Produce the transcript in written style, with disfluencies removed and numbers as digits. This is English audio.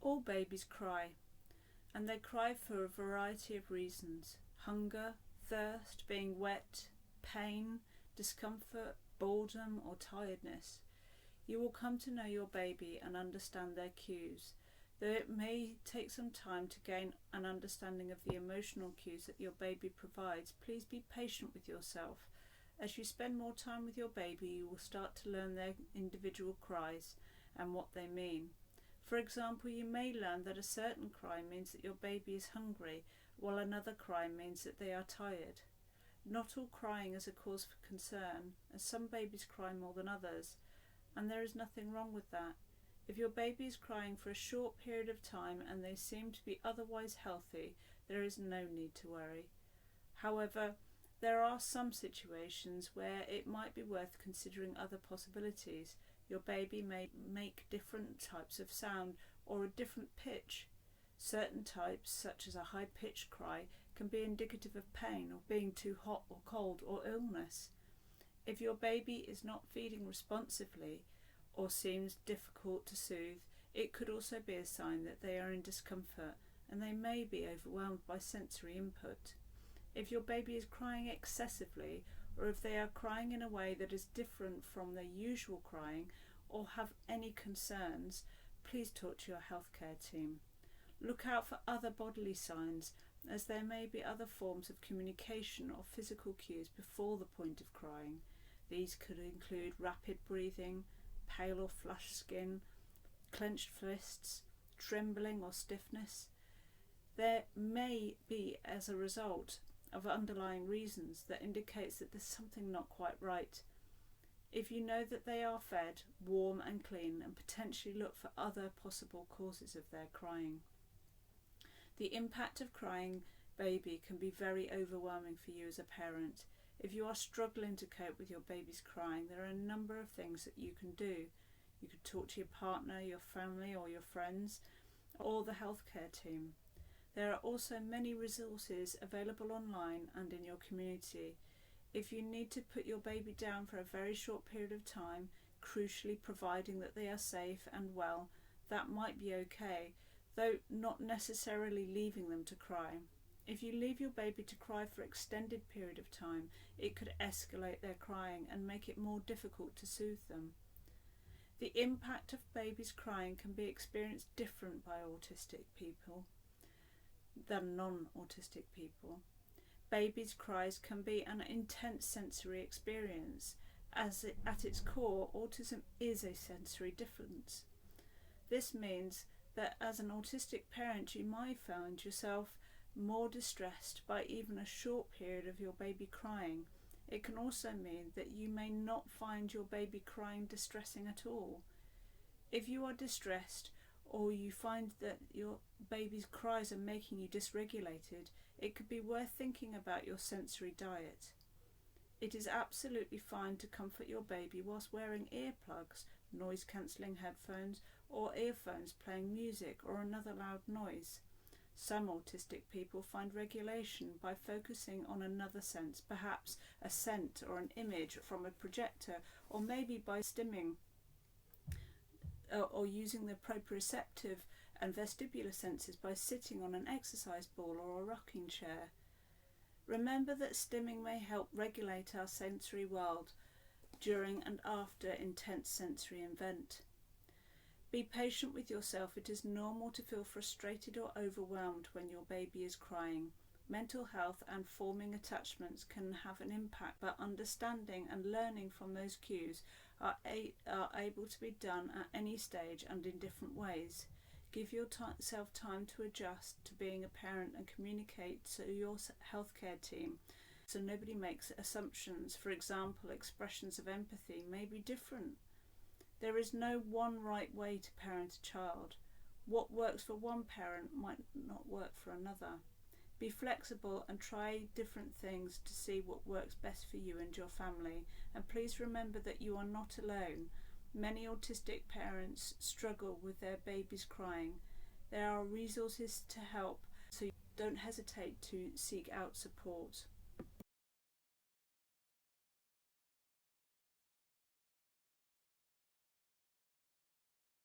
All babies cry, and they cry for a variety of reasons: hunger, thirst, being wet, pain, discomfort, boredom or tiredness. You will come to know your baby and understand their cues. Though it may take some time to gain an understanding of the emotional cues that your baby provides, please be patient with yourself. As you spend more time with your baby, you will start to learn their individual cries and what they mean. For example, you may learn that a certain cry means that your baby is hungry, while another cry means that they are tired. Not all crying is a cause for concern, as some babies cry more than others, and there is nothing wrong with that. If your baby is crying for a short period of time and they seem to be otherwise healthy, there is no need to worry. However, there are some situations where it might be worth considering other possibilities. Your baby may make different types of sound or a different pitch. Certain types, such as a high-pitched cry, can be indicative of pain or being too hot or cold or illness. If your baby is not feeding responsively or seems difficult to soothe, it could also be a sign that they are in discomfort and they may be overwhelmed by sensory input. If your baby is crying excessively, or if they are crying in a way that is different from their usual crying, or have any concerns, please talk to your healthcare team. Look out for other bodily signs, as there may be other forms of communication or physical cues before the point of crying. These could include rapid breathing, pale or flushed skin, clenched fists, trembling or stiffness. There may be as a result of underlying reasons that indicates that there's something not quite right. If you know that they are fed, warm and clean, and potentially look for other possible causes of their crying. The impact of crying baby can be very overwhelming for you as a parent. If you are struggling to cope with your baby's crying, there are a number of things that you can do. You could talk to your partner, your family or your friends, or the healthcare team. There are also many resources available online and in your community. If you need to put your baby down for a very short period of time, crucially providing that they are safe and well, that might be okay, though not necessarily leaving them to cry. If you leave your baby to cry for an extended period of time, it could escalate their crying and make it more difficult to soothe them. The impact of babies crying can be experienced different by autistic people than non-autistic people. Babies' cries can be an intense sensory experience, as at its core, autism is a sensory difference. This means that as an autistic parent, you might find yourself more distressed by even a short period of your baby crying. It can also mean that you may not find your baby crying distressing at all. If you are distressed, or you find that your baby's cries are making you dysregulated, it could be worth thinking about your sensory diet. It is absolutely fine to comfort your baby whilst wearing earplugs, noise-cancelling headphones, or earphones playing music or another loud noise. Some autistic people find regulation by focusing on another sense, perhaps a scent or an image from a projector, or maybe by stimming or using the proprioceptive and vestibular senses by sitting on an exercise ball or a rocking chair. Remember that stimming may help regulate our sensory world during and after intense sensory event. Be patient with yourself. It is normal to feel frustrated or overwhelmed when your baby is crying. Mental health and forming attachments can have an impact, but understanding and learning from those cues are able to be done at any stage and in different ways. Give yourself time to adjust to being a parent and communicate to your healthcare team so nobody makes assumptions. For example, expressions of empathy may be different. There is no one right way to parent a child. What works for one parent might not work for another. Be flexible and try different things to see what works best for you and your family. And please remember that you are not alone. Many autistic parents struggle with their babies crying. There are resources to help, so don't hesitate to seek out support.